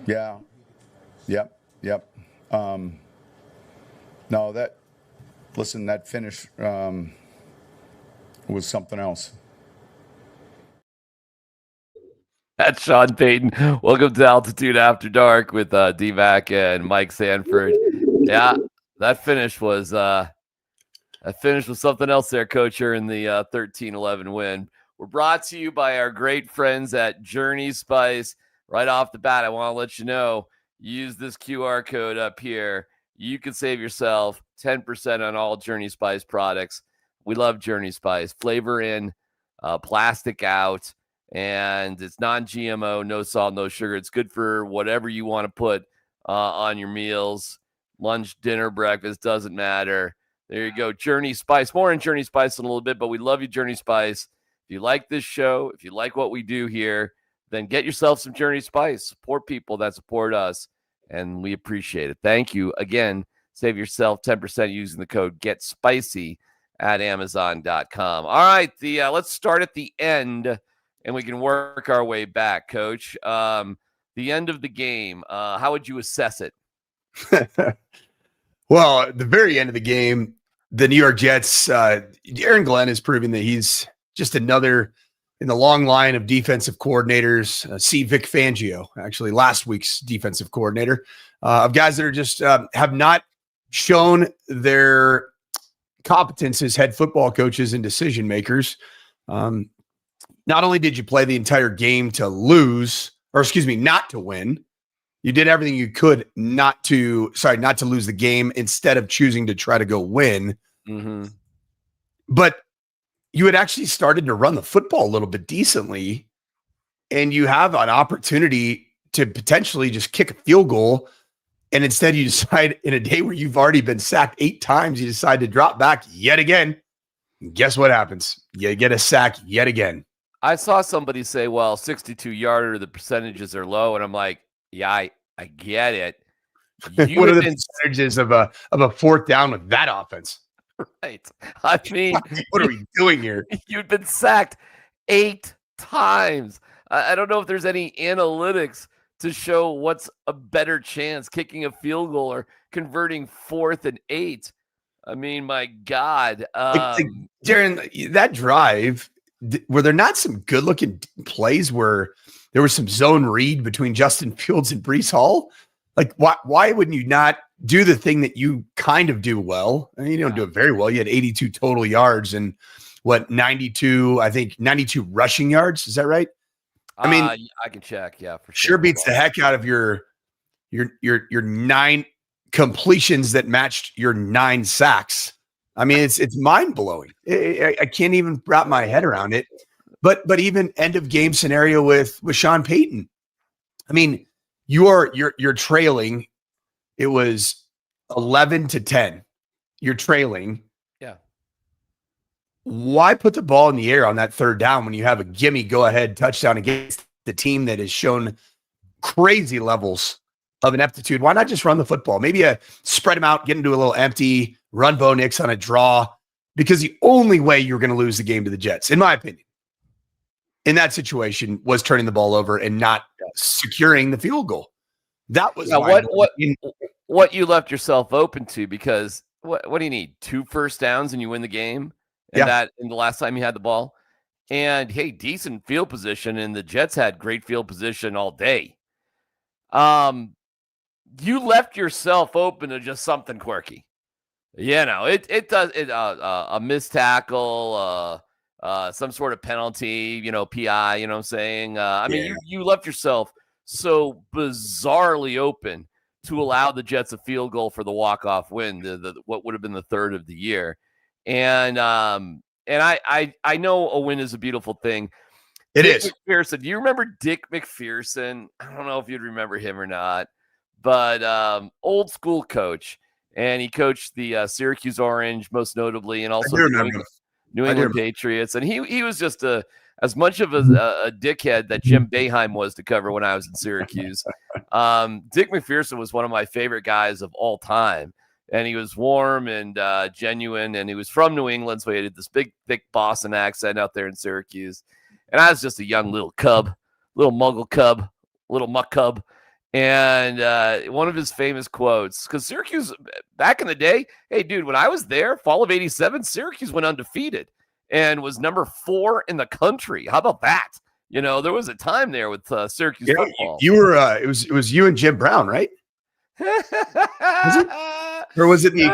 Yeah. Yep. Yep. No, that finish was something else. That's Sean Payton. Welcome to Altitude After Dark with DMac and Mike Sanford. Yeah, that finish was something else there, Coach, here in the 13-11 win. We're brought to you by our great friends at Journey Spice. Right off the bat, I want to let you know, use this QR code up here. You can save yourself 10% on all Journey Spice products. We love Journey Spice. Flavor in, plastic out, and it's non-GMO, no salt, no sugar. It's good for whatever you want to put on your meals, lunch, dinner, breakfast, doesn't matter. There you go. Journey Spice. More on Journey Spice in a little bit, but we love you, Journey Spice. If you like this show, if you like what we do here, then get yourself some Journey Spice. Support people that support us, and we appreciate it. Thank you. Again, save yourself 10% using the code GETSPICY at Amazon.com. All right, let's start at the end, and we can work our way back, Coach. The end of the game, how would you assess it? Well, at the very end of the game, the New York Jets, Aaron Glenn is proving that he's just another in the long line of defensive coordinators. See Vic Fangio, actually last week's defensive coordinator, of guys that are just have not shown their competence as head football coaches and decision makers. Not only did you play the entire game to lose, or excuse me, not to win, you did everything you could not to lose the game instead of choosing to try to go win. Mm-hmm. But you had actually started to run the football a little bit decently, and you have an opportunity to potentially just kick a field goal. And instead you decide, in a day where you've already been sacked 8 times, you decide to drop back yet again. And guess what happens? You get a sack yet again. I saw somebody say, well, 62-yarder, the percentages are low. And I'm like, yeah, I get it. What are the percentages of a fourth down with that offense? Right. I mean, what are we doing here? You've been sacked 8 times. I don't know if there's any analytics to show what's a better chance, kicking a field goal or converting 4th and 8. I mean, my God. Darren, that drive, were there not some good-looking plays where there was some zone read between Justin Fields and Breece Hall? Like, why wouldn't you not do the thing that you kind of do well? I mean, you don't do it very well. You had 82 total yards and 92 rushing yards. Is that right? I mean, I can check. Yeah, for sure. Beats the heck out of your 9 completions that matched your 9 sacks. I mean, it's mind blowing. I can't even wrap my head around it. But even end of game scenario with Sean Payton. I mean, you're trailing. It was 11-10. You're trailing. Yeah. Why put the ball in the air on that third down when you have a gimme go ahead touchdown against the team that has shown crazy levels of ineptitude? Why not just run the football? Maybe spread them out, get into a little empty, run Bo Nix on a draw, because the only way you're going to lose the game to the Jets, in my opinion, in that situation, was turning the ball over and not securing the field goal. That was what you left yourself open to, because what do you need? 2 first downs and you win the game? And that in the last time you had the ball? And hey, decent field position, and the Jets had great field position all day. You left yourself open to just something quirky. You know, a missed tackle, some sort of penalty, PI, you know what I'm saying? I mean, you left yourself so bizarrely open to allow the Jets a field goal for the walk-off win, what would have been the 3rd of the year. And I know a win is a beautiful thing. It is. McPherson, do you remember Nik McPherson? I don't know if you'd remember him or not, but old school coach. And he coached the Syracuse Orange, most notably, and also New England Patriots. And he was just as much of a dickhead that Jim Boeheim was to cover when I was in Syracuse. Nik McPherson was one of my favorite guys of all time. And he was warm and genuine, and he was from New England, so he had this big, thick Boston accent out there in Syracuse. And I was just a young little cub, little muggle cub, little muck cub. And one of his famous quotes, because Syracuse back in the day, hey, dude, when I was there, fall of '87, Syracuse went undefeated and was number 4 in the country. How about that? There was a time there with Syracuse football. You were it was you and Jim Brown, right? Was it? Or was it who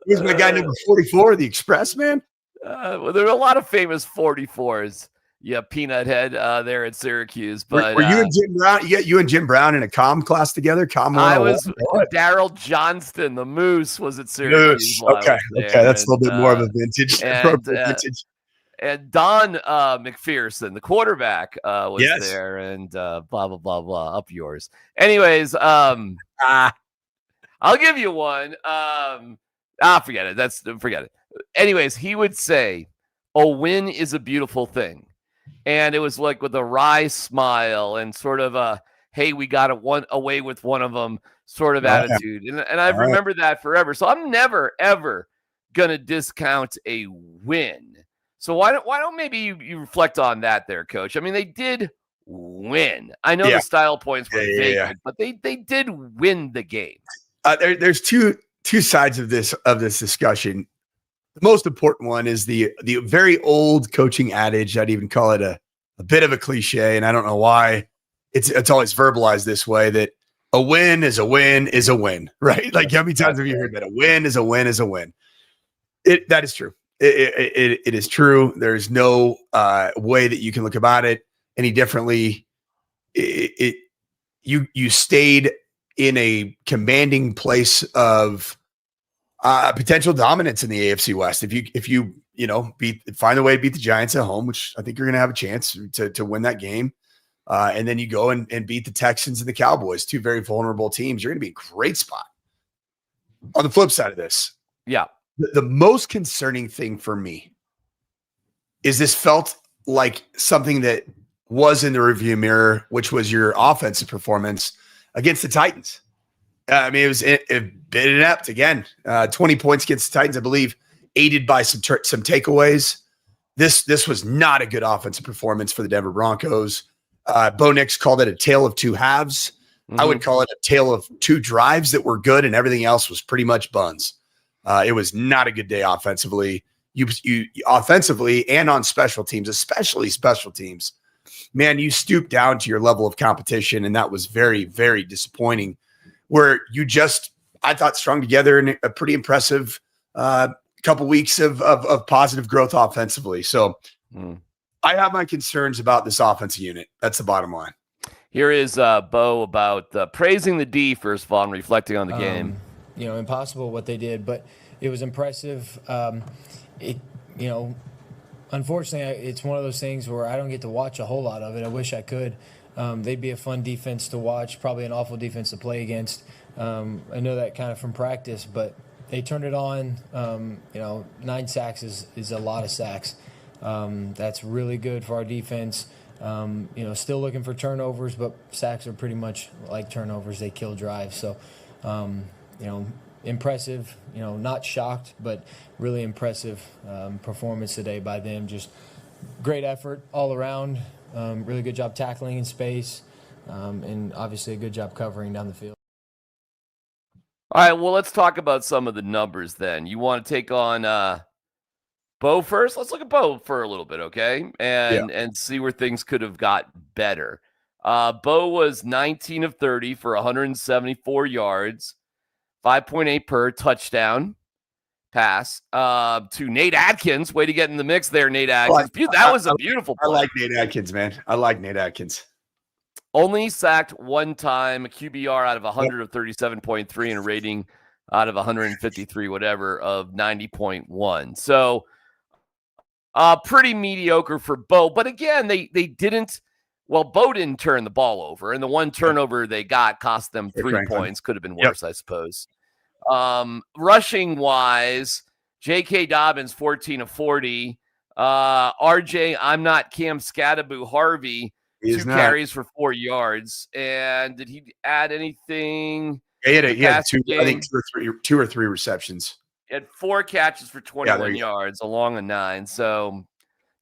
was my guy number 44, the Express man? Well, there were a lot of famous 44s. Yeah, Peanut Head there at Syracuse. But were you and Jim Brown? You and Jim Brown in a comm class together? I was Daryl Johnston, the Moose, was at Syracuse. Okay, that's a little bit more of a vintage. And Don McPherson, the quarterback, was there, and blah blah blah blah. Up yours. Anyways, I'll give you one. Forget it. Forget it. Anyways, he would say, "A win is a beautiful thing." And it was like with a wry smile and sort of a, hey, we got away with one of them sort of attitude. And I've remembered that forever. So I'm never, ever going to discount a win. So why don't maybe you reflect on that there, Coach? I mean, they did win. I know the style points were vacant, but they did win the game. There's two sides of this discussion. The most important one is the very old coaching adage. I'd even call it a bit of a cliche, and I don't know why it's always verbalized this way, that a win is a win is a win, right? Like, how many times have you heard that? A win is a win is a win. That is true. It is true. There's no way that you can look about it any differently. You stayed in a commanding place of potential dominance in the AFC West. If you find a way to beat the Giants at home, which I think you're going to have a chance to win that game, and then you go and beat the Texans and the Cowboys, 2 very vulnerable teams, you're going to be in a great spot. On the flip side of this, the most concerning thing for me is this felt like something that was in the rearview mirror, which was your offensive performance against the Titans. I mean, it was a bit inept again. 20 points against the Titans, I believe, aided by some takeaways. This was not a good offensive performance for the Denver Broncos. Bo Nix called it a tale of 2 halves. Mm-hmm. I would call it a tale of 2 drives that were good, and everything else was pretty much buns. It was not a good day offensively. You offensively and on special teams, especially special teams, man, you stooped down to your level of competition, and that was very, very disappointing. Where you I thought, strung together in a pretty impressive couple weeks of positive growth offensively. So I have my concerns about this offensive unit. That's the bottom line. Here is Bo about praising the D, first of all, and reflecting on the game. Impossible what they did, but it was impressive. Unfortunately, it's one of those things where I don't get to watch a whole lot of it. I wish I could. They'd be a fun defense to watch, probably an awful defense to play against. I know that kind of from practice, but they turned it on. 9 sacks is a lot of sacks. That's really good for our defense. Still looking for turnovers, but sacks are pretty much like turnovers. They kill drives. So, impressive, not shocked, but really impressive performance today by them. Just great effort all around. Really good job tackling in space, and obviously a good job covering down the field. All right, well, let's talk about some of the numbers then. You want to take on Bo first? Let's look at Bo for a little bit, okay? And see where things could have got better. Bo was 19 of 30 for 174 yards, 5.8 per touchdown pass to Nate Atkins. Way to get in the mix there, Nate Atkins. That was a beautiful play. I like Nate Atkins, man. I like Nate Atkins. Only sacked one time, a QBR out of 100 of 37.3 and a rating out of 153, whatever, of 90.1. So pretty mediocre for Bo. But again, they didn't, Bo didn't turn the ball over. And the one turnover they got cost them 3 points. Could have been worse, I suppose. Rushing wise, J.K. Dobbins, 14 of 40. RJ, I'm not Cam Scattaboo Harvey. 2 carries for 4 yards. And did he add anything? He had 2 or 3 receptions. He had 4 catches for 21 yards along a 9. So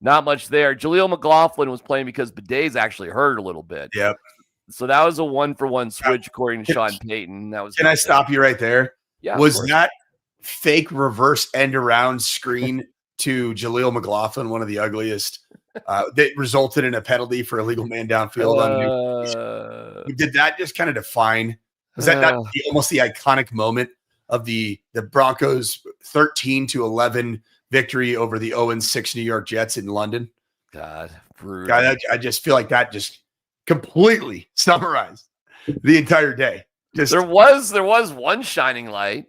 not much there. Jaleel McLaughlin was playing because Bidet's actually hurt a little bit. Yep. So that was a 1-for-1 switch according to Sean Payton. That was. Can I stop you right there? Yeah. Was that fake reverse end around screen to Jaleel McLaughlin, one of the ugliest, that resulted in a penalty for illegal man downfield? Did that just kind of define? Was that not almost the iconic moment of the Broncos 13-11 victory over the 0-6 New York Jets in London? God, brutal. God, I just feel like that just completely summarized the entire day. Just there was one shining light,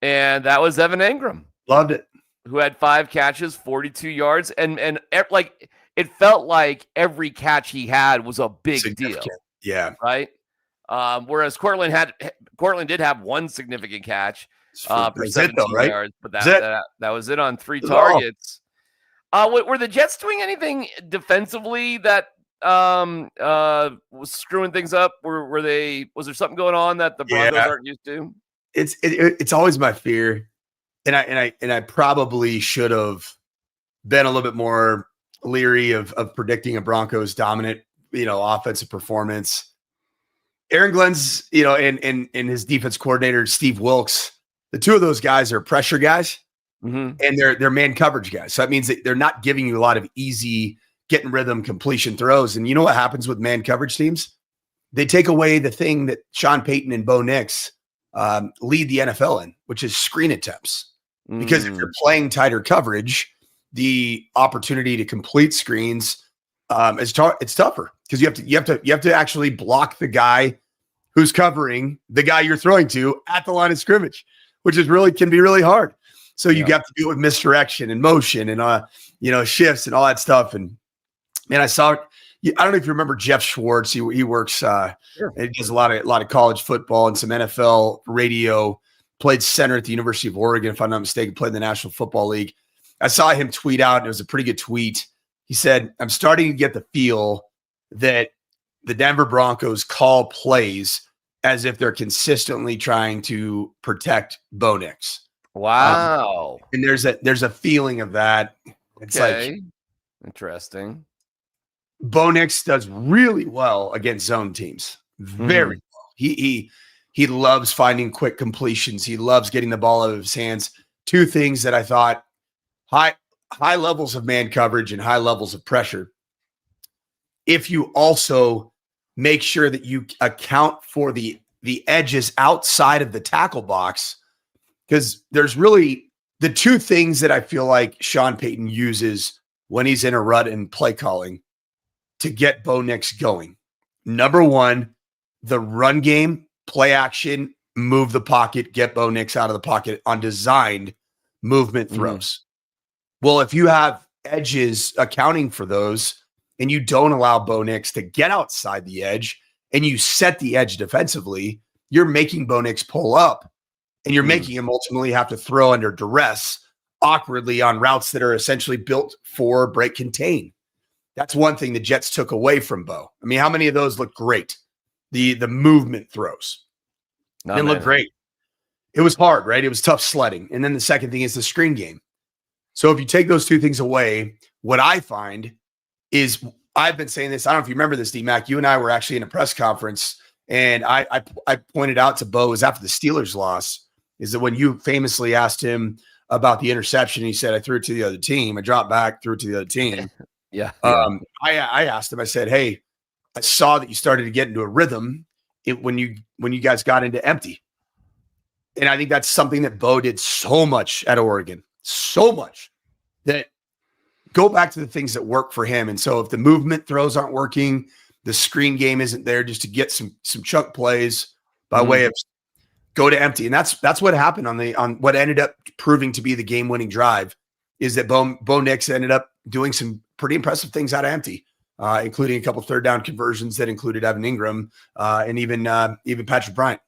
and that was Evan Engram. Loved it. Who had 5 catches, 42 yards, and like it felt like every catch he had was a big deal. Yeah. Right. Whereas Cortland did have one significant catch for 17 yards, but that was it on 3 targets. Were the Jets doing anything defensively that was screwing things up? Was there something going on that the Broncos aren't used to? It's always my fear, and I probably should have been a little bit more leery of predicting a Broncos dominant, offensive performance. Aaron Glenn's, and his defense coordinator Steve Wilks, the two of those guys are pressure guys, and they're man coverage guys. So that means that they're not giving you a lot of easy get in rhythm completion throws. And you know what happens with man coverage teams? They take away the thing that Sean Payton and Bo Nix lead the NFL in, which is screen attempts. Because if you're playing tighter coverage, the opportunity to complete screens it's tougher because you have to actually block the guy who's covering the guy you're throwing to at the line of scrimmage, which can be really hard. So you got to do it with misdirection and motion and shifts and all that stuff. And man, I don't know if you remember Jeff Schwartz. He works sure. He does a lot of college football and some NFL radio. Played center at the University of Oregon, if I'm not mistaken. Played in the National Football League. I saw him tweet out, and it was a pretty good tweet. He said, "I'm starting to get the feel that the Denver Broncos call plays as if they're consistently trying to protect Bo Nix." Wow. And there's a feeling of that. It's like interesting. Bo Nix does really well against zone teams. Very well. He loves finding quick completions. He loves getting the ball out of his hands. Two things that I thought: high levels of man coverage and high levels of pressure. If you also make sure that you account for the edges outside of the tackle box, because there's really the two things that I feel like Sean Payton uses when he's in a rut in play calling to get Bo Nix going. Number one, the run game, play action, move the pocket, get Bo Nix out of the pocket on designed movement throws. Well, if you have edges accounting for those and you don't allow Bo Nix to get outside the edge and you set the edge defensively, you're making Bo Nix pull up and you're making him ultimately have to throw under duress awkwardly on routes that are essentially built for break contain. That's one thing the Jets took away from Bo. I mean, how many of those look great? The movement throws didn't look great. It was hard, right? It was tough sledding. And then the second thing is the screen game. So if you take those two things away, what I find is, I've been saying this, I don't know if you remember this, DMac, you and I were actually in a press conference, and I pointed out to Bo, is after the Steelers loss, is that when you famously asked him about the interception, he said, "I threw it to the other team. I dropped back, threw it to the other team." I asked him, I said, "Hey, I saw that you started to get into a rhythm when you guys got into empty." And I think that's something that Bo did so much at Oregon, so much, that go back to the things that work for him. And so if the movement throws aren't working, the screen game isn't there just to get some chunk plays by way of go to empty. And that's what happened on what ended up proving to be the game-winning drive, is that Bo Nix ended up doing some pretty impressive things out of empty. Including a couple third down conversions that included Evan Engram and even Patrick Bryant.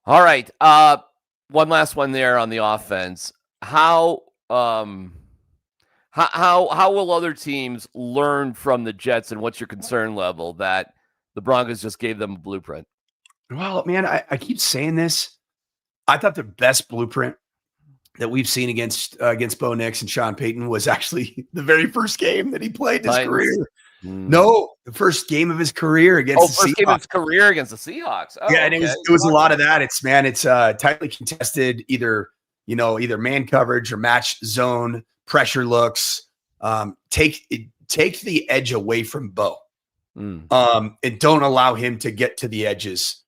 All right. One last one there on the offense. How will other teams learn from the Jets, and what's your concern level that the Broncos just gave them a blueprint? Well, man, I keep saying this. I thought the best blueprint that we've seen against Bo Nix and Sean Payton was actually the very first game that he played in his career. No, the first game of his career against the first game of Seahawks. his career against the Seahawks. Oh, Yeah, and it was a lot of that. It's tightly contested, either man coverage or match zone, pressure looks. Take the edge away from Bo. And don't allow him to get to the edges.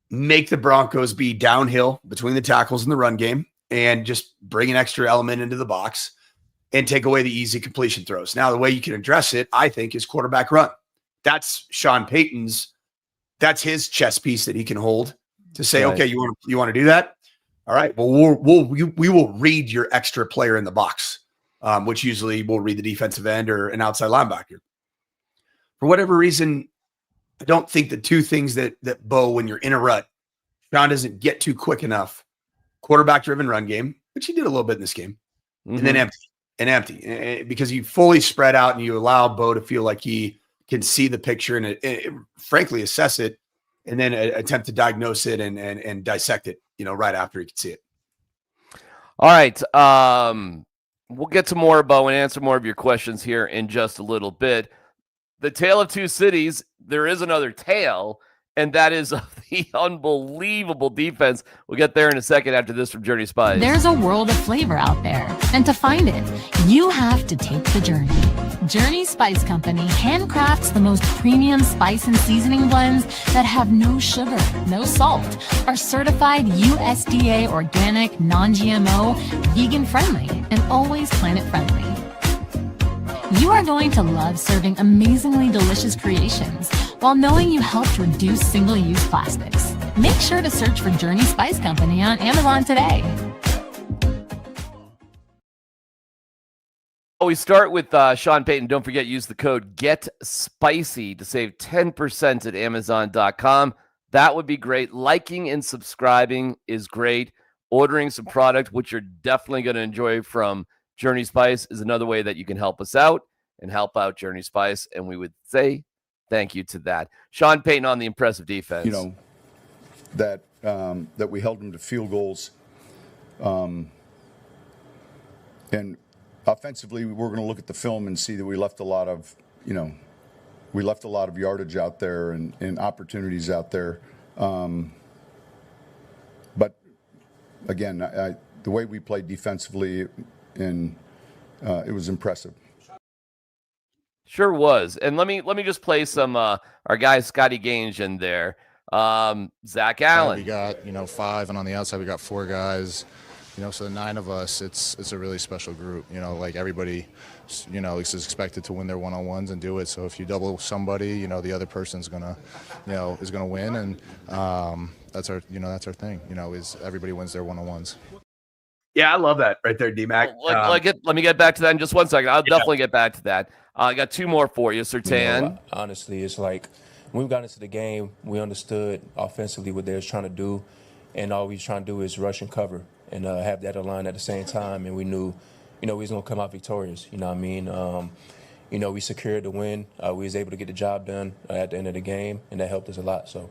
Make the Broncos be downhill between the tackles and the run game, and just bring an extra element into the box and take away the easy completion throws. Now, the way you can address it, I think, is quarterback run. That's Sean Payton's. That's his chess piece that he can hold to say, Right. okay, you want to do that? All right. Well, we will read your extra player in the box, which usually will read the defensive end or an outside linebacker. For whatever reason, I don't think the two things that Bo, when you're in a rut, Sean doesn't get to quick enough. Quarterback-driven run game, which he did a little bit in this game, and then empty, because you fully spread out and you allow Bo to feel like he can see the picture and frankly assess it, and then attempt to diagnose it and dissect it, right after he can see it. All right. We'll get to more, Bo, and answer more of your questions here in just a little bit. The tale of two cities, there is another tale, and that is of the unbelievable defense. We'll get there in a second after this from Journey Spice. There's a world of flavor out there, and to find it, you have to take the journey. Journey Spice Company handcrafts the most premium spice and seasoning blends that have no sugar, no salt, are certified USDA organic, non-GMO, vegan-friendly, and always planet-friendly. You are going to love serving amazingly delicious creations while knowing you helped reduce single-use plastics. Make sure to search for Journey Spice Company on Amazon today. We start with Sean Payton. Don't forget, use the code GETSPICY to save 10% at Amazon.com. That would be great. Liking and subscribing is great. Ordering some product, which you're definitely going to enjoy from Journey Spice, is another way that you can help us out and help out Journey Spice. And we would say thank you to that. Sean Payton on the impressive defense. That we held them to field goals. And offensively, we're going to look at the film and see that we left a lot of yardage out there and opportunities out there. But again, the way we played defensively, and it was impressive. Sure was. And let me just play some our guy Scotty Gange in there. Zach Allen. We got 5, and on the outside we got 4 guys. So the 9 of us, it's a really special group. Like everybody, is expected to win their one-on-ones and do it. So if you double somebody, the other person's gonna, is gonna win, and that's our thing. Is everybody wins their one-on-ones. Yeah, I love that right there, DMac. Let me get back to that in just 1 second. I'll definitely get back to that. I got 2 more for you, Sertan. Honestly, it's like when we got into the game, we understood offensively what they was trying to do, and all we was trying to do is rush and cover and have that aligned at the same time. And we knew, we was gonna come out victorious. You know what I mean? We secured the win. We was able to get the job done at the end of the game, and that helped us a lot. So.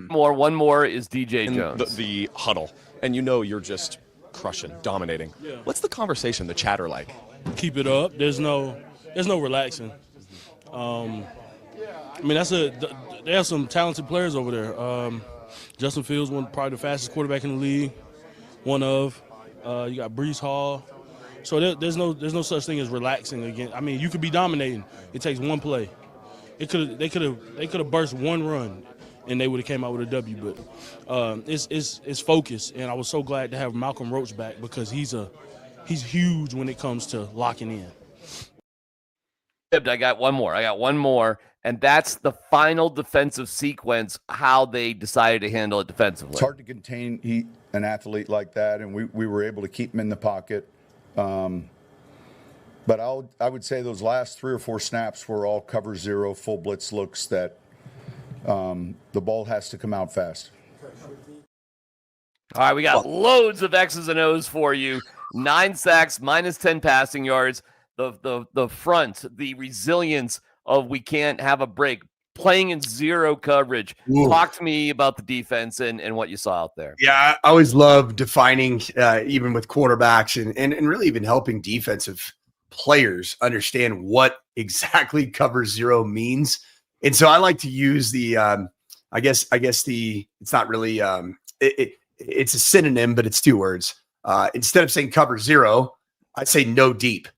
One more is DJ Jones. The huddle, and you're just crushing, dominating. Yeah. What's the conversation, the chatter like? Keep it up. There's no relaxing. They have some talented players over there. Justin Fields, probably the fastest quarterback in the league. You got Breece Hall. So there's no such thing as relaxing again. I mean, you could be dominating. It takes one play. They could have burst one run, and they would have came out with a W. But it's focus, and I was so glad to have Malcolm Roach back because he's huge when it comes to locking in. I got one more, and that's the final defensive sequence, how they decided to handle it defensively. It's hard to contain an athlete like that, and we were able to keep him in the pocket. But I would say those last 3 or 4 snaps were all cover 0, full blitz looks that the ball has to come out fast. All right, we got loads of X's and O's for you. 9 sacks, minus 10 passing yards. The front, the resilience of we can't have a break, playing in 0 coverage. Ooh. Talk to me about the defense and what you saw out there. Yeah, I always love defining, even with quarterbacks and really even helping defensive players understand what exactly cover zero means. And so I like to use the, I guess it's not really, it's a synonym, but it's two words. Instead of saying cover zero, I say no deep.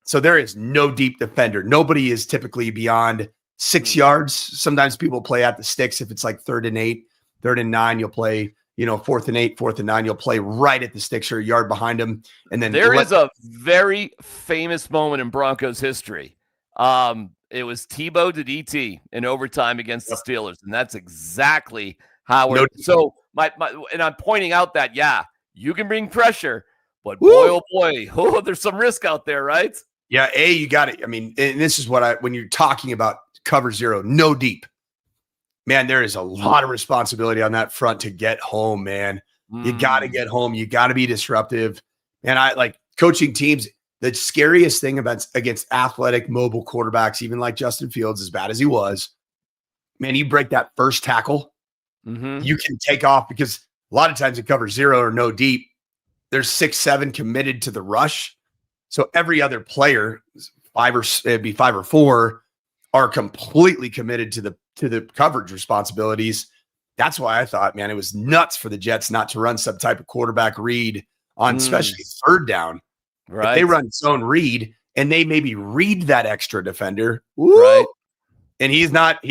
So there is no deep defender. Nobody is typically beyond 6 yards. Sometimes people play at the sticks. If it's like 3rd and 8, 3rd and 9, you'll play, 4th and 8, 4th and 9, you'll play right at the sticks or a yard behind them. And then there is a very famous moment in Broncos history. It was Tebow to DT in overtime against the Steelers, and that's exactly how we're. So and I'm pointing out that you can bring pressure, but boy, there's some risk out there, right? Yeah, you got it. I mean, and this is when you're talking about cover zero, no deep. Man, there is a lot of responsibility on that front to get home, man. You got to get home. You got to be disruptive. And I like coaching teams. The scariest thing against athletic, mobile quarterbacks, even like Justin Fields, as bad as he was, man, you break that first tackle, you can take off because a lot of times it covers zero or no deep. There's 6, 7 committed to the rush. So every other player, 5 or 4, are completely committed to the coverage responsibilities. That's why I thought, man, it was nuts for the Jets not to run some type of quarterback read on especially 3rd down. Right. If they run zone read and they maybe read that extra defender, right? And he's not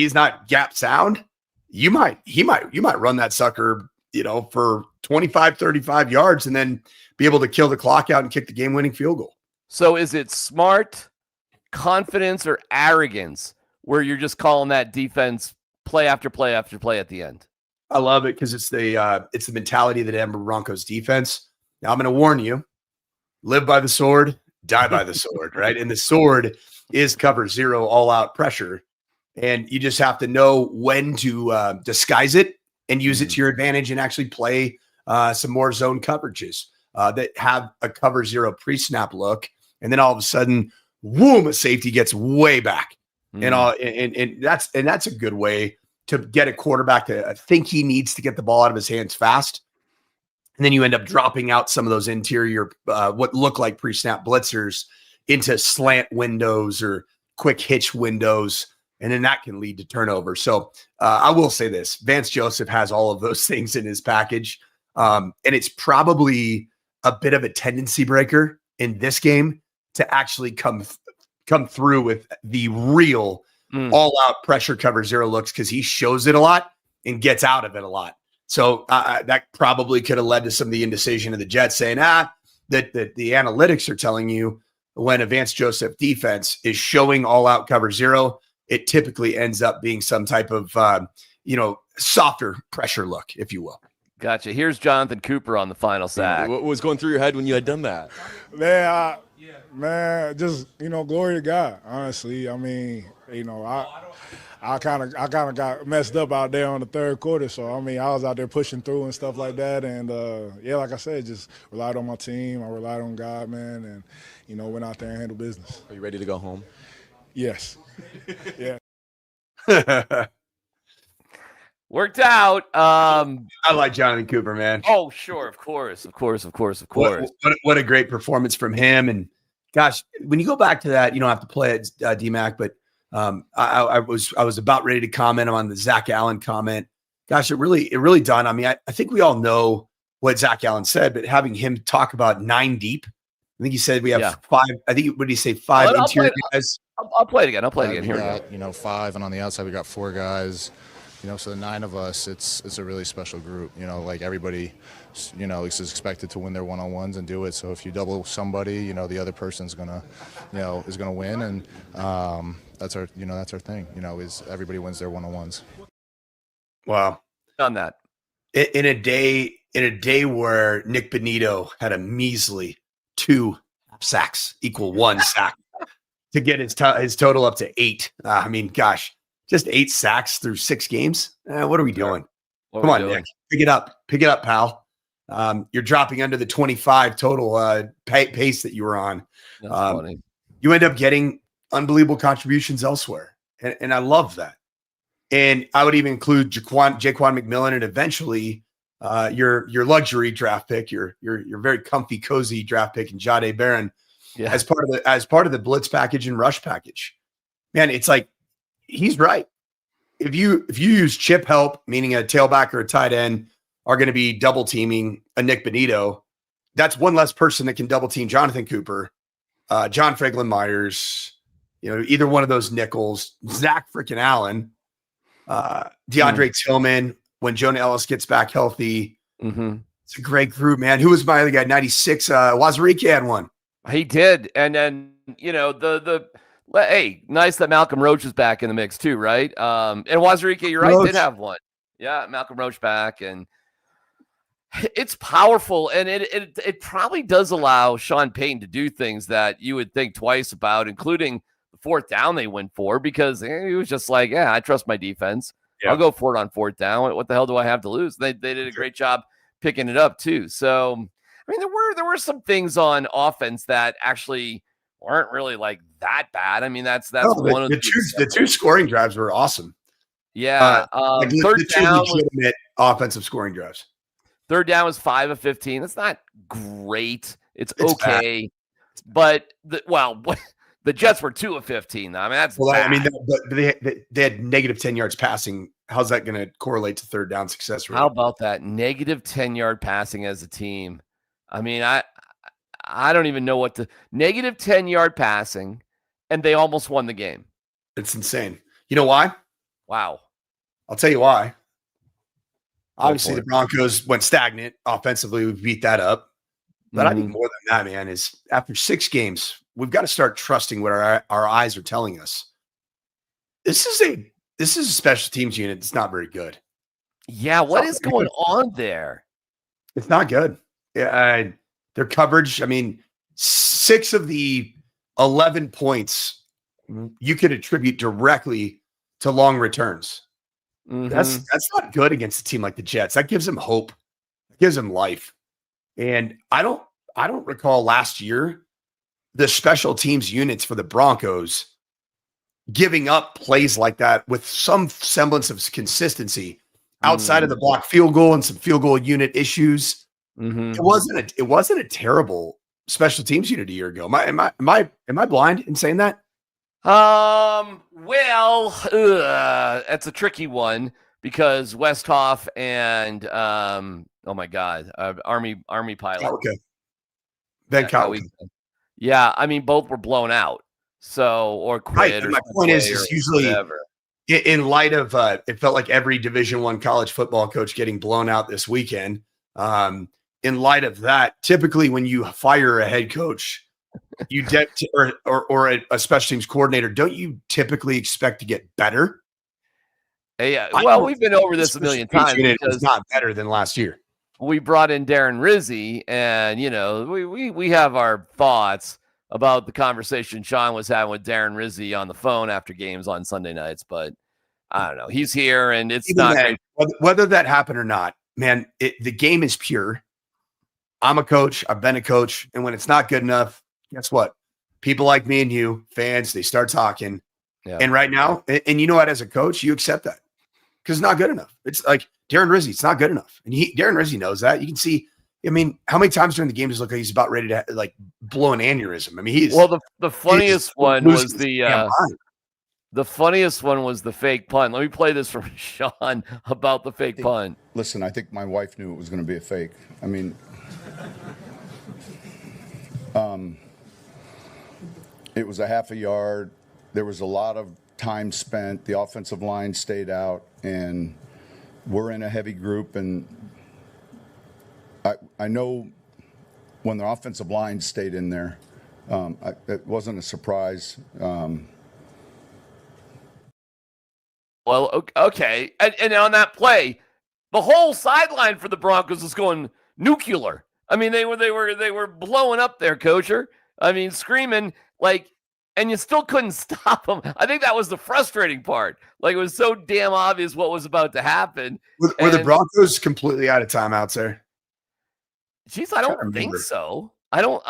gap sound. He might run that sucker, for 25, 35 yards and then be able to kill the clock out and kick the game-winning field goal. So is it smart, confidence, or arrogance where you're just calling that defense play after play after play at the end? I love it because it's the mentality of the Denver Broncos defense. Now I'm going to warn you, live by the sword, die by the sword, right? And the sword is cover zero, all out pressure. And you just have to know when to disguise it and use it to your advantage and actually play some more zone coverages that have a cover zero pre-snap look. And then all of a sudden, boom, a safety gets way back. And that's a good way to get a quarterback to think he needs to get the ball out of his hands fast. And then you end up dropping out some of those interior, what look like pre-snap blitzers into slant windows or quick hitch windows. And then that can lead to turnover. So I will say this, Vance Joseph has all of those things in his package. And it's probably a bit of a tendency breaker in this game to actually come through with the real all-out pressure cover zero looks because he shows it a lot and gets out of it a lot. So that probably could have led to some of the indecision of the Jets saying, that the analytics are telling you when a Vance Joseph defense is showing all-out cover zero, it typically ends up being some type of, softer pressure look, if you will. Gotcha. Here's Jonathan Cooper on the final sack. What was going through your head when you had done that? Man, just glory to God. Honestly, I mean, I kind of got messed up out there on the 3rd quarter. So I mean, I was out there pushing through and stuff like that. And like I said, just relied on my team. I relied on God, man, and went out there and handled business. Are you ready to go home? Yes. Yeah. Worked out. I like Jonathan Cooper, man. Oh, sure. Of course. What a great performance from him. And gosh, when you go back to that, you don't have to play it, DMac, but I was about ready to comment on the Zach Allen comment. Gosh, it really done. I mean, I think we all know what Zach Allen said, but having him talk about 9 deep, I think he said we have 5. I think, what did he say? 5 interior guys. I'll play it again. Here we got, 5, and on the outside we got 4 guys. So the 9 of us, it's a really special group. Like everybody, is expected to win their one-on-ones and do it. So if you double somebody, the other person's gonna, is gonna win, and that's our thing. Is everybody wins their one-on-ones. Wow. On that. In a day where Nik Bonitto had a measly 2 sacks equal 1 sack to get his total up to 8. I mean, gosh. Just 8 sacks through 6 games. What are we doing? Come on, Nick. Pick it up, pal. You're dropping under the 25 total pace that you were on. That's funny. You end up getting unbelievable contributions elsewhere. And I love that. And I would even include Jaquan McMillan and eventually your luxury draft pick, your very comfy, cozy draft pick in Jahdae Barron. as part of the blitz package and rush package. Man, it's like he's right. If you use chip help, meaning a tailback or a tight end are going to be double teaming a Nik Bonitto, that's one less person that can double team Jonathan Cooper, John Franklin Myers, either one of those nickels, Zach freaking Allen, DeAndre Tillman, when Jonah Ellis gets back healthy. Mm-hmm. It's a great group, man. Who was my other guy? 96. Wazirike had one. He did. And then, hey, nice that Malcolm Roach is back in the mix too, right? And Wazirike, you're right, did have one. Yeah, Malcolm Roach back. And it's powerful. And it probably does allow Sean Payton to do things that you would think twice about, including the fourth down they went for, because he was just like, yeah, I trust my defense. Yeah. I'll go for it on fourth down. What the hell do I have to lose? They did a great job picking it up too. So, I mean, there were some things on offense that actually weren't really like that bad. I mean, that's one of the two scoring drives were awesome. Yeah. Third down legitimate offensive scoring drives. Third down was 5 of 15. That's not great. It's okay. Bad. But the Jets were 2 of 15. I mean, that's bad. I mean, they had negative 10 yards passing. How's that going to correlate to third down success rate? How about that? Negative 10-yard passing as a team. I mean, I don't even know what to negative 10-yard passing, and they almost won the game. It's insane. You know why? Wow. I'll tell you why. Obviously, the Broncos went stagnant offensively. We beat that up. But I think more than that, man, is after 6 games, we've got to start trusting what our eyes are telling us. This is a special teams unit that's not very good. Yeah, what is going on there? It's not good. Yeah, their coverage, I mean, 6 of the 11 points you could attribute directly to long returns. Mm-hmm. That's not good against a team like the Jets. That gives them hope. It gives them life. And I don't recall last year the special teams units for the Broncos giving up plays like that with some semblance of consistency outside of the block field goal and some field goal unit issues. Mm-hmm. It wasn't a terrible special teams unit a year ago. Am I blind in saying that? That's a tricky one because Westhoff and oh my God, Army pilot. Okay. Ben Cowley. Yeah, I mean both were blown out. So or quit. Right. My point is usually whatever. In light of it felt like every Division I college football coach getting blown out this weekend. In light of that, typically when you fire a head coach, you get or a special teams coordinator, don't you typically expect to get better? Yeah. Well, we've been over this a million times. It's not better than last year. We brought in Darren Rizzi, and we have our thoughts about the conversation Sean was having with Darren Rizzi on the phone after games on Sunday nights, but I don't know. He's here, and it's not great. Whether that happened or not, man. The game is pure. I'm a coach. I've been a coach, and when it's not good enough, guess what? People like me and you, fans, they start talking. Yeah. And right now, and you know what? As a coach, you accept that because it's not good enough. It's like Darren Rizzi. It's not good enough, and Darren Rizzi knows that. You can see. I mean, how many times during the game does it look like he's about ready to blow an aneurysm? I mean, he's the funniest one was the funniest one was the fake punt. Let me play this from Sean about the fake punt. Listen, I think my wife knew it was going to be a fake. I mean, it was a half a yard. There was a lot of time spent. The offensive line stayed out, and we're in a heavy group. And I know when the offensive line stayed in there, it wasn't a surprise. Well, okay. And on that play, the whole sideline for the Broncos was going nuclear. I mean, they were blowing up their coacher. I mean, screaming and you still couldn't stop them. I think that was the frustrating part. Like, it was so damn obvious what was about to happen. Were the Broncos completely out of timeouts there? Jeez, I don't think so. I don't.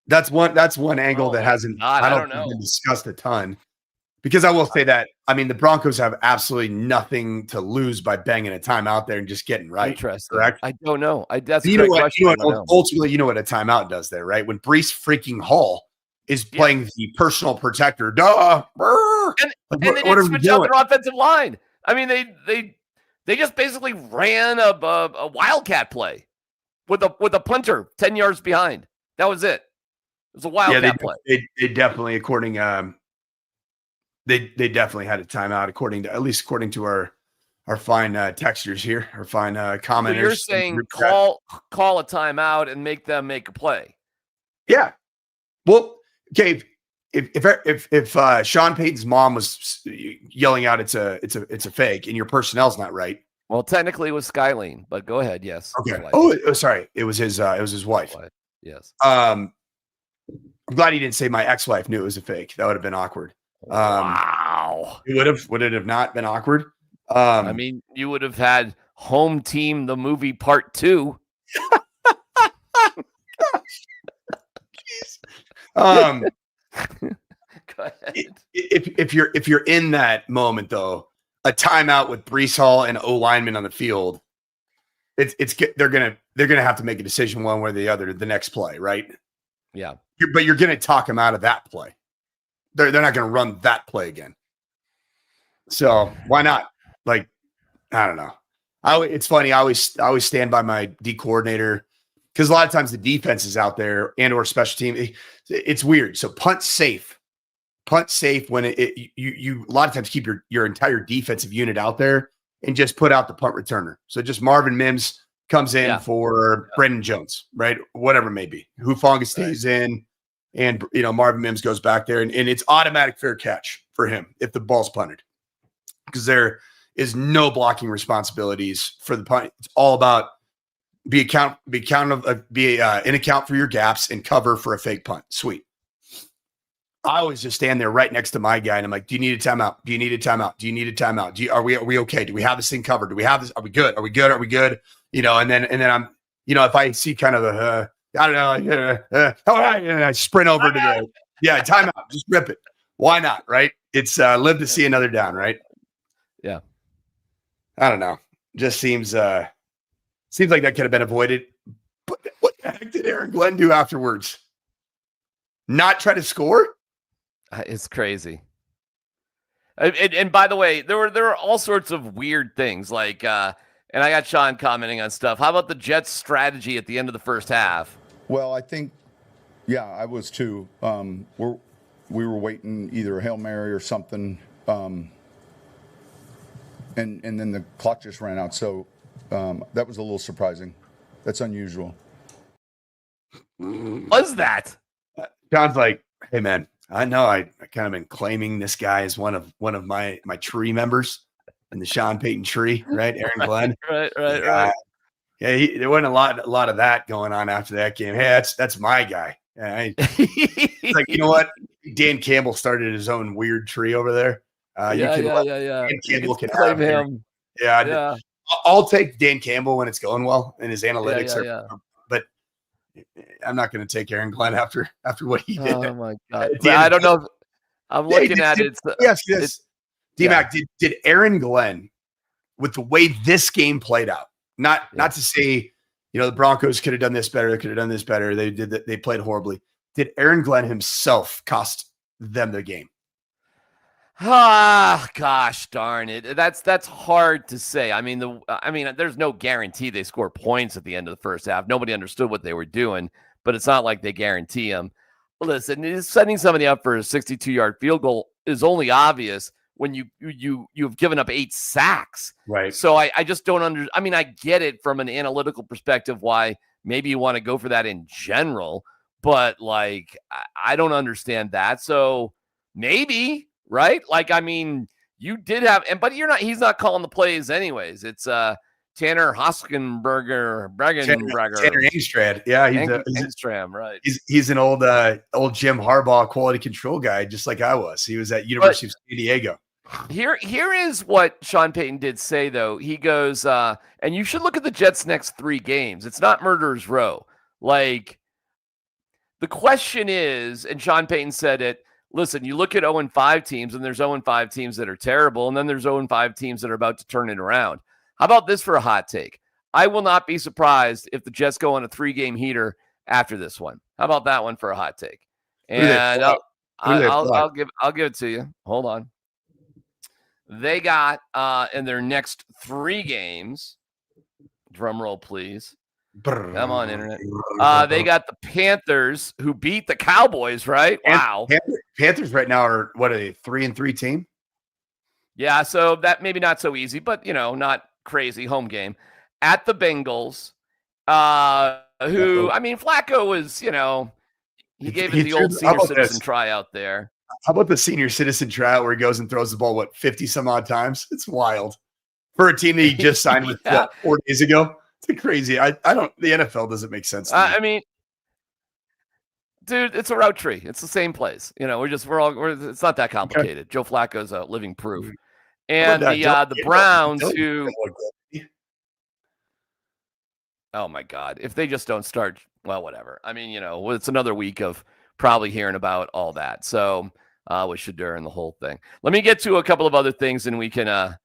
That's one angle that hasn't. God, I don't know. Been discussed a ton. Because I will say that, I mean, the Broncos have absolutely nothing to lose by banging a timeout there and just getting right. Interesting. Correct? I don't know. That's a You great know what? question. I don't know. Ultimately, you know what a timeout does there, right? When Brees freaking Hall is playing the personal protector, And they didn't switch out their offensive line. I mean, they just basically ran a wildcat play with a punter 10 yards behind. That was it. It was a wildcat play. They definitely, according they definitely had a timeout, according to our fine texters here, our fine commenters. So you're saying call a timeout and make them make a play. Yeah. Well, okay. If Sean Payton's mom was yelling out it's a fake and your personnel's not right. Well, technically it was Skylene, but go ahead. Yes. Okay. Oh, sorry. It was his wife. Yes. I'm glad he didn't say my ex-wife knew it was a fake. That would have been awkward. Wow. Would it have not been awkward? I mean, you would have had Home Team the movie part 2. Go ahead. If you're in that moment though, a timeout with Brees Hall and O lineman on the field, they're gonna have to make a decision one way or the other the next play, right? Yeah. But you're gonna talk them out of that play. They're not gonna run that play again. So why not? Like, I don't know. It's funny. I always stand by my D coordinator because a lot of times the defense is out there and or special team. It's weird. So punt safe when you a lot of times keep your entire defensive unit out there and just put out the punt returner. So just Marvin Mims comes in for Brendan Jones, right? Whatever it may be. Hufanga stays in, and Marvin Mims goes back there, and it's automatic fair catch for him if the ball's punted. Because there is no blocking responsibilities for the punt. It's all about be in account for your gaps and cover for a fake punt. Sweet. I always just stand there right next to my guy, and I'm like, "Do you need a timeout? Do you need a timeout? Do you need a timeout? Are we okay? Do we have this thing covered? Do we have this? Are we good? Are we good? Are we good?" And then I'm, if I see kind of a, I don't know, I sprint over to timeout. Just rip it. Why not? Right? It's live to see another down. Right? Yeah. I don't know. Just seems like that could have been avoided. But what the heck did Aaron Glenn do afterwards? Not try to score? It's crazy. And by the way, there were all sorts of weird things like, and I got Sean commenting on stuff. How about the Jets' strategy at the end of the first half? Well, I think, I was too. We were waiting either a Hail Mary or something. And then the clock just ran out. So that was a little surprising. That's unusual. Was that? John's like, hey man, I know I kind of been claiming this guy as one of my tree members in the Sean Payton tree, right? Aaron Glenn. Right. Yeah, there wasn't a lot of that going on after that game. Hey, that's my guy. It's like, you know what? Dan Campbell started his own weird tree over there. Dan Campbell can claim him. Yeah. I'll take Dan Campbell when it's going well and his analytics but I'm not going to take Aaron Glenn after what he did. Oh my God! I don't know. I'm looking at it. Yes. DMac, did Aaron Glenn, with the way this game played out, not to say, the Broncos could have done this better, they could have done this better. They played horribly. Did Aaron Glenn himself cost them the game? Gosh darn it. That's hard to say. I mean, there's no guarantee they score points at the end of the first half. Nobody understood what they were doing, but it's not like they guarantee them. Listen, setting somebody up for a 62-yard field goal is only obvious when you've given up 8 sacks. Right. So I just don't I get it from an analytical perspective why maybe you want to go for that in general, but I don't understand that. So maybe, right? You did have, but he's not calling the plays anyways. It's Tanner Hoskenberger. Tanner Engstrand. Yeah, Engstrom, right. He's an old Jim Harbaugh quality control guy, just like I was. He was at University of San Diego. Here is what Sean Payton did say, though. He goes, and you should look at the Jets' next 3 games. It's not murderer's row. The question is, and Sean Payton said it, listen, you look at 0-5 teams, and there's 0-5 teams that are terrible, and then there's 0-5 teams that are about to turn it around. How about this for a hot take? I will not be surprised if the Jets go on a 3-game heater after this one. How about that one for a hot take? And I'll give it to you. Hold on. They got in their next 3 games. Drum roll, please. Come on, internet. They got the Panthers, who beat the Cowboys, right? Wow. Panthers right now are what, a 3-3 team? Yeah, so that maybe not so easy, but not crazy. Home game at the Bengals. Who, I mean, Flacco was, he gave it the old senior citizen tryout there. How about the senior citizen tryout where he goes and throws the ball, 50 some odd times? It's wild for a team that he just signed with 4 days ago. It's crazy. The NFL doesn't make sense to me. I mean, dude, it's a route tree. It's the same place. It's not that complicated. Okay. Joe Flacco's a living proof. And the Browns oh my God, if they just don't start, well, whatever. I mean, it's another week of probably hearing about all that. So with Shedeur and the whole thing. Let me get to a couple of other things and we can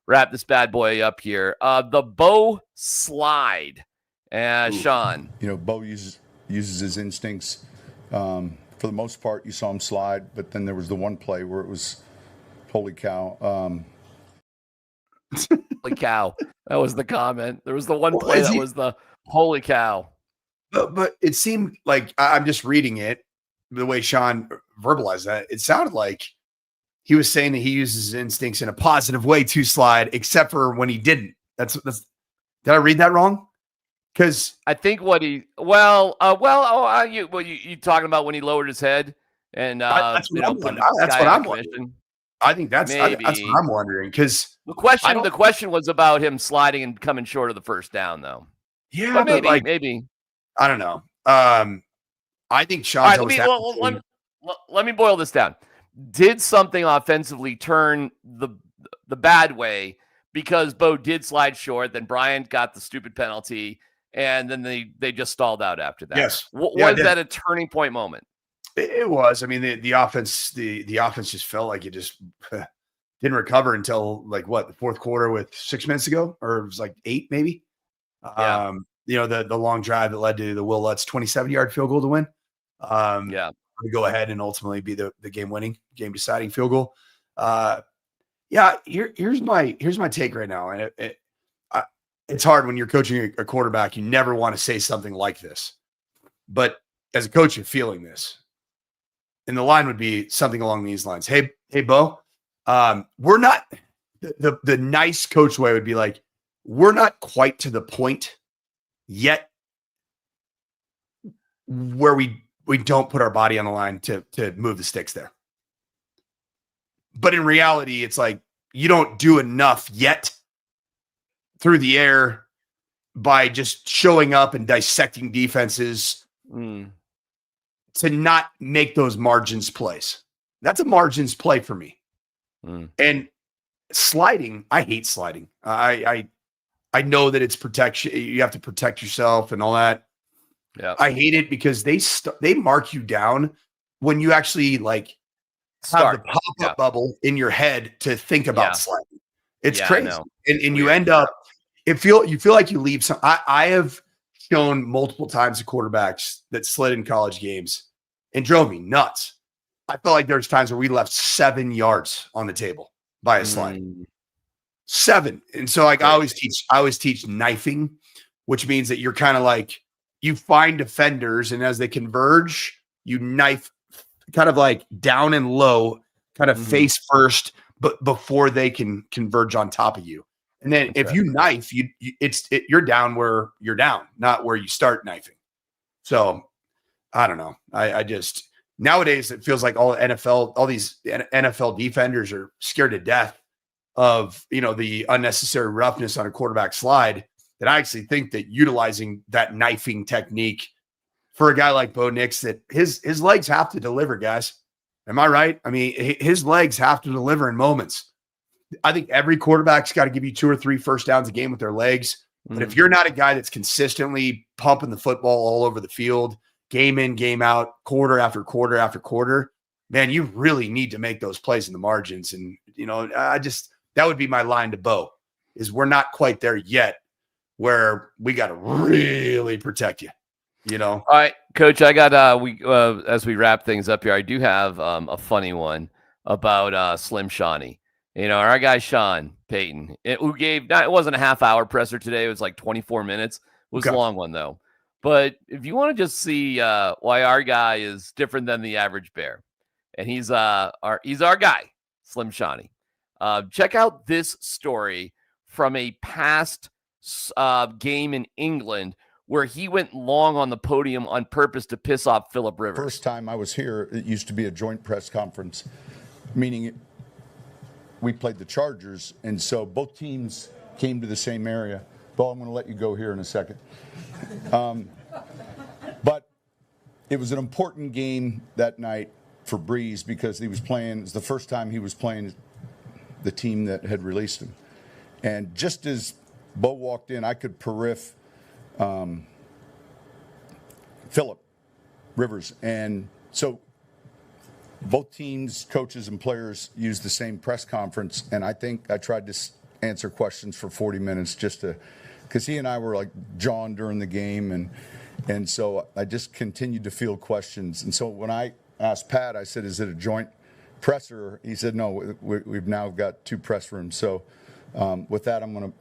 wrap this bad boy up here. The Bo slide. Sean. Bo uses his instincts. For the most part, you saw him slide, but then there was the one play where it was, holy cow. Holy cow. That was the comment. There was the one play that was the holy cow. But it seemed like, I'm just reading it, the way Sean verbalized that, it sounded like he was saying that he uses his instincts in a positive way to slide, except for when he didn't. That's did I read that wrong? Because I think what he you talking about when he lowered his head and that's what I'm wondering. I think that's what I'm wondering, because the question was about him sliding and coming short of the first down, though. Yeah, but maybe I don't know. I think Sean's let me boil this down. Did something offensively turn the bad way because Bo did slide short, then Bryant got the stupid penalty, and then they just stalled out after that? Yes. Was that a turning point moment? It was. I mean, the offense just felt like it just didn't recover until the fourth quarter with 6 minutes ago, or it was 8 maybe. Yeah. The long drive that led to the Will Lutz 27-yard field goal to win. To go ahead and ultimately be the game deciding field goal. Here's my take right now, and it's hard when you're coaching a quarterback. You never want to say something like this, but as a coach, you're feeling this. And the line would be something along these lines. Hey, Bo, we're not the nice coach way would be like, we're not quite to the point yet where we don't put our body on the line to move the sticks there. But in reality, it's like you don't do enough yet through the air by just showing up and dissecting defenses to not make those margins plays. That's a margins play for me. And sliding, I hate sliding. I know that it's protection. You have to protect yourself and all that. Yeah, I hate it because they mark you down when you actually have the pop-up bubble in your head to think about sliding. It's crazy, and you end up you feel like you leave some. I have shown multiple times to quarterbacks that slid in college games and drove me nuts. I felt like there's times where we left 7 yards on the table by a slide. 7, and so I always teach knifing, which means that you're kind of you find defenders, and as they converge, you knife kind of down and low, kind of face first, but before they can converge on top of you. And then if you knife, you're down where you're down, not where you start knifing. So I don't know. I just nowadays it feels like all these NFL defenders are scared to death of the unnecessary roughness on a quarterback slide. That I actually think that utilizing that knifing technique for a guy like Bo Nix, that his legs have to deliver, guys. Am I right? I mean, his legs have to deliver in moments. I think every quarterback's got to give you 2 or 3 first downs a game with their legs. But if you're not a guy that's consistently pumping the football all over the field, game in, game out, quarter after quarter after quarter, man, you really need to make those plays in the margins. And, that would be my line to Bo, is we're not quite there yet where we got to really protect you, All right, Coach, I got, as we wrap things up here, I do have a funny one about Slim Shawnee. Our guy Sean Payton, who gave, it wasn't a half-hour presser today. It was like 24 minutes. It was a long one, though. But if you want to just see why our guy is different than the average Bear, and he's our guy, Slim Shawnee. Check out this story from a past game in England where he went long on the podium on purpose to piss off Phillip Rivers. First time I was here, it used to be a joint press conference, meaning we played the Chargers, and so both teams came to the same area. Bo, I'm going to let you go here in a second. But it was an important game that night for Breeze because he was playing. It was the first time he was playing the team that had released him. And just as Bo walked in, I could periff Phillip Rivers. And so both teams, coaches and players used the same press conference. And I think I tried to answer questions for 40 minutes just to, because he and I were like jawing during the game. And so I just continued to field questions. And so when I asked Pat, I said, is it a joint presser? He said, no, we've now got 2 press rooms. So with that, I'm going to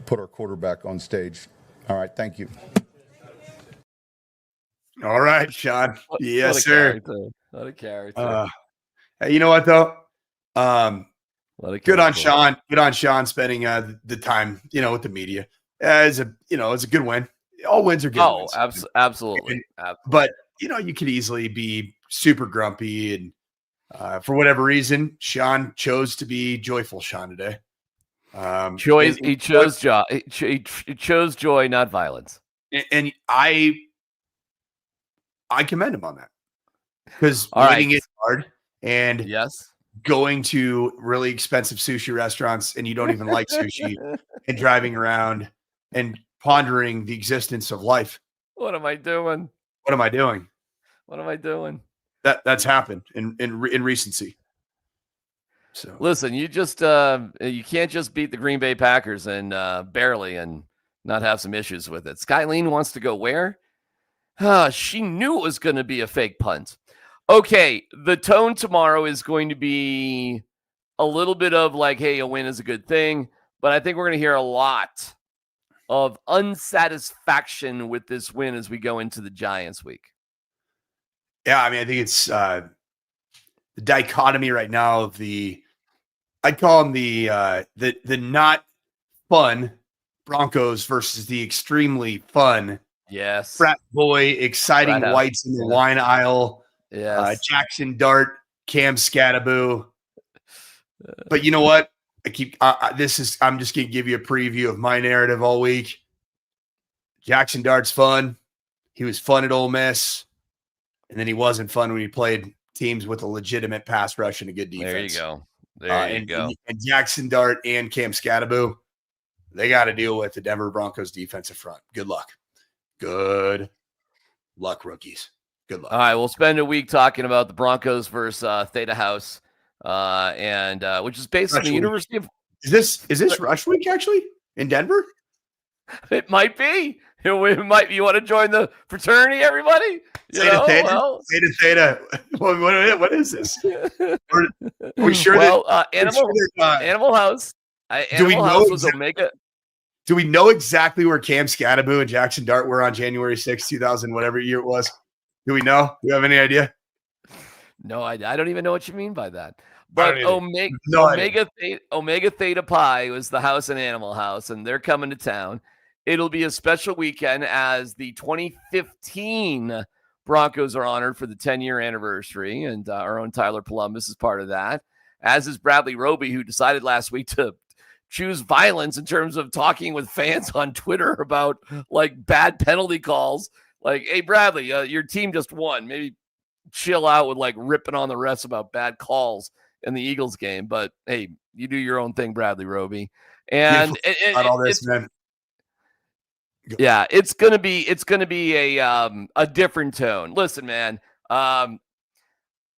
put our quarterback on stage. All right, thank you. All right, Sean. Yes, sir. What a character. Hey, you know what, though? Good on Sean. Good on Sean spending the time, with the media. It's a good win. All wins are good wins. Absolutely. But, you could easily be super grumpy. And for whatever reason, Sean chose to be joyful, Sean, today. He chose joy. He chose joy, not violence. And I commend him on that, because winning is hard, and going to really expensive sushi restaurants and you don't even like sushi, and driving around and pondering the existence of life. What am I doing? What am I doing? What am I doing? That's happened in recency. So listen, you just you can't just beat the Green Bay Packers and barely and not have some issues with it. Skylene wants to go where? She knew it was going to be a fake punt. Okay, the tone tomorrow is going to be a little bit of like, hey, a win is a good thing, but I think we're going to hear a lot of unsatisfaction with this win as we go into the Giants week. Yeah, I mean, I think it's the dichotomy right now of I'd call them the not fun Broncos versus the extremely fun frat boy, exciting whites in the wine aisle. Jackson Dart, Cam Scattaboo. But you know what? I'm just going to give you a preview of my narrative all week. Jackson Dart's fun. He was fun at Ole Miss. And then he wasn't fun when he played teams with a legitimate pass rush and a good defense. There you go. And Jackson Dart and Cam Scattaboo, they got to deal with the Denver Broncos defensive front. Good luck. Good luck, rookies. Good luck. All right, we'll spend a week talking about the Broncos versus Theta House, and which is based on the University of. Is this Rush Week actually in Denver? It might be. You want to join the fraternity, everybody? Theta. What is this? Are we sure? Well, Animal House. Animal House was Omega. Do we know exactly where Cam Scattaboo and Jackson Dart were on January 6th, 2000, whatever year it was? Do we know? Do you have any idea? No, I don't even know what you mean by that. But Omega Theta Pi was the house and Animal House, and they're coming to town. It'll be a special weekend as the 2015 Broncos are honored for the 10-year anniversary, and our own Tyler Columbus is part of that, as is Bradley Roby, who decided last week to choose violence in terms of talking with fans on Twitter about like bad penalty calls. Like, hey, Bradley, your team just won. Maybe chill out with like ripping on the refs about bad calls in the Eagles game. But hey, you do your own thing, Bradley Roby. And yeah, it's gonna be a different tone. Listen, man,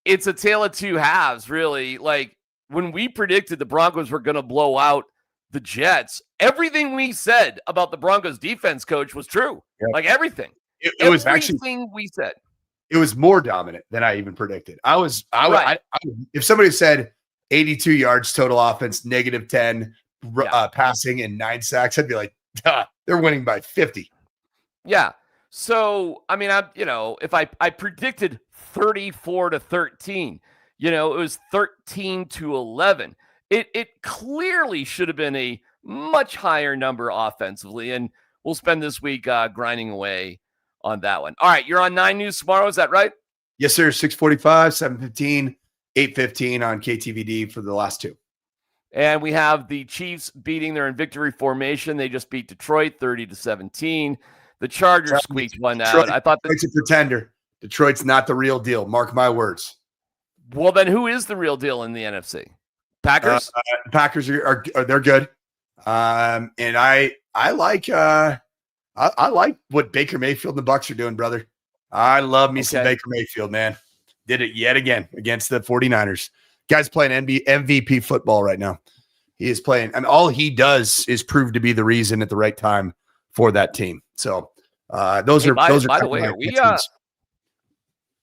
it's a tale of two halves, really. Like when we predicted the Broncos were going to blow out the Jets, everything we said about the Broncos defense coach was true. Yep. Like everything. It was actually everything we said. It was more dominant than I even predicted. If somebody said 82 yards total offense, -10 passing and 9 sacks, I'd be like, they're winning by 50. Yeah. So, I mean, if I predicted 34-13, it was 13-11. It clearly should have been a much higher number offensively, and we'll spend this week grinding away on that one. All right, you're on 9 News tomorrow, is that right? Yes, sir. 6:45, 7:15, 8:15 on KTVD for the last two. And we have the Chiefs beating. They're in victory formation. They just beat Detroit 30-17. The Chargers squeaked one out. I thought Detroit's a pretender. Detroit's not the real deal. Mark my words. Well, then who is the real deal in the NFC? Packers? Packers are they're good. And I like what Baker Mayfield and the Bucs are doing, brother. I love me some Baker Mayfield, man. Did it yet again against the 49ers. Guy's playing MVP football right now. He is playing, and all he does is prove to be the reason at the right time for that team. So those are. By the way,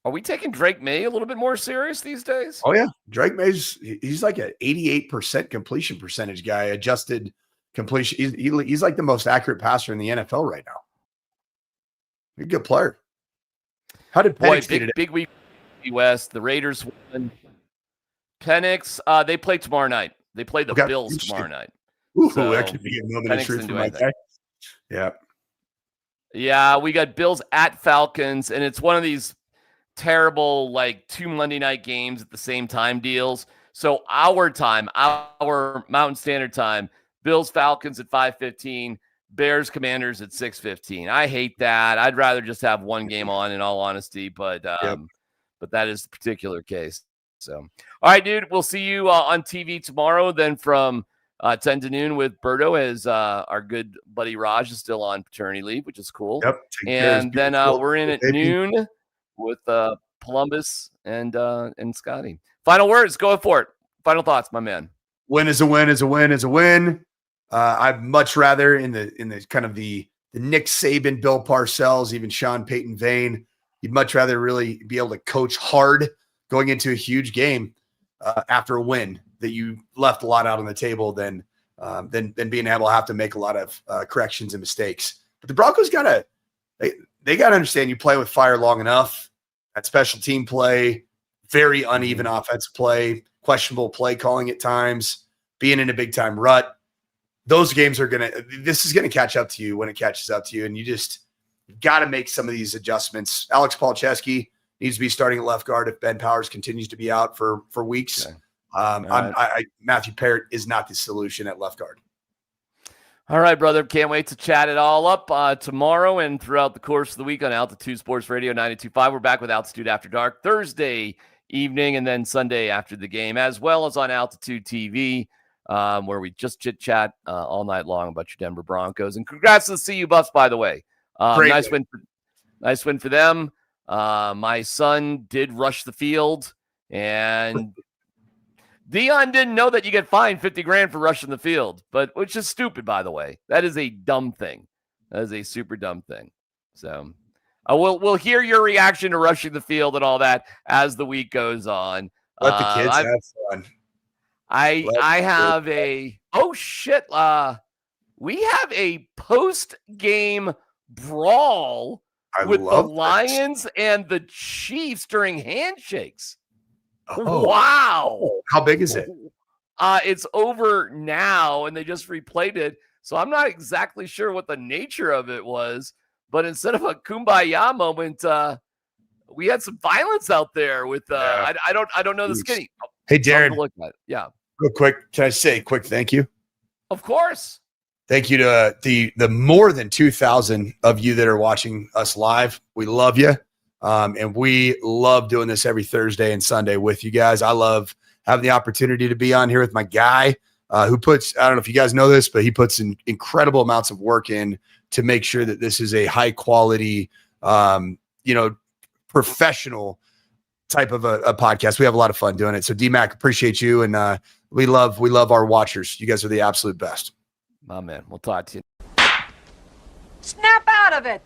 are we taking Drake May a little bit more serious these days? Oh yeah, Drake May's he's like an 88% completion percentage guy. Adjusted completion. He's like the most accurate passer in the NFL right now. He's a good player. How did Penix big week West? The Raiders won. Penix, they play tomorrow night. They play the Bills tomorrow night. Ooh, so that could be a moment of truth for my guy. Yeah. Yeah, we got Bills at Falcons, and it's one of these terrible, like, 2 Monday night games at the same time deals. So our Mountain Standard Time, Bills Falcons at 5:15, Bears Commanders at 6:15. I hate that. I'd rather just have one game on, in all honesty, but that is the particular case. So, all right, dude, we'll see you on TV tomorrow. Then from 10 to noon with Berto, as our good buddy Raj is still on paternity leave, which is cool. Yep. And then we're in at noon with Columbus and Scotty. Final words, go for it. Final thoughts, my man. Win is a win is a win is a win. I'd much rather in the kind of the Nick Saban, Bill Parcells, even Sean Payton vein, you'd much rather really be able to coach hard going into a huge game after a win that you left a lot out on the table than being able to have to make a lot of corrections and mistakes. But the Broncos they gotta understand you play with fire long enough. That special team play, very uneven offensive play, questionable play calling at times, being in a big time rut. Those games this is gonna catch up to you when it catches up to you, and you just got to make some of these adjustments. Alex Palczewski needs to be starting at left guard if Ben Powers continues to be out for weeks. Okay. Matthew Parrott is not the solution at left guard. All right, brother. Can't wait to chat it all up tomorrow and throughout the course of the week on Altitude Sports Radio 92.5. We're back with Altitude After Dark Thursday evening and then Sunday after the game, as well as on Altitude TV, where we just chit-chat all night long about your Denver Broncos. And congrats to the CU Buffs, by the way. Nice win for them. My son did rush the field, and Dion didn't know that you get fined $50,000 for rushing the field, which is stupid, by the way. That is a dumb thing. That is a super dumb thing. So we'll hear your reaction to rushing the field and all that as the week goes on. Let the kids have fun. I have we have a post-game brawl with the Lions and the Chiefs during handshakes. Oh, wow. How big is it? It's over now, and they just replayed it. So I'm not exactly sure what the nature of it was, but instead of a kumbaya moment, we had some violence out there with I don't know the skinny. Hey, Darren. Look at it. Yeah. Real quick, can I say a quick thank you? Of course. Thank you to the more than 2,000 of you that are watching us live. We love you. And we love doing this every Thursday and Sunday with you guys. I love having the opportunity to be on here with my guy who puts, I don't know if you guys know this, but he puts in incredible amounts of work in to make sure that this is a high quality, professional type of a podcast. We have a lot of fun doing it. So DMac, appreciate you. And we love our watchers. You guys are the absolute best. My man. We'll talk to you. Snap out of it.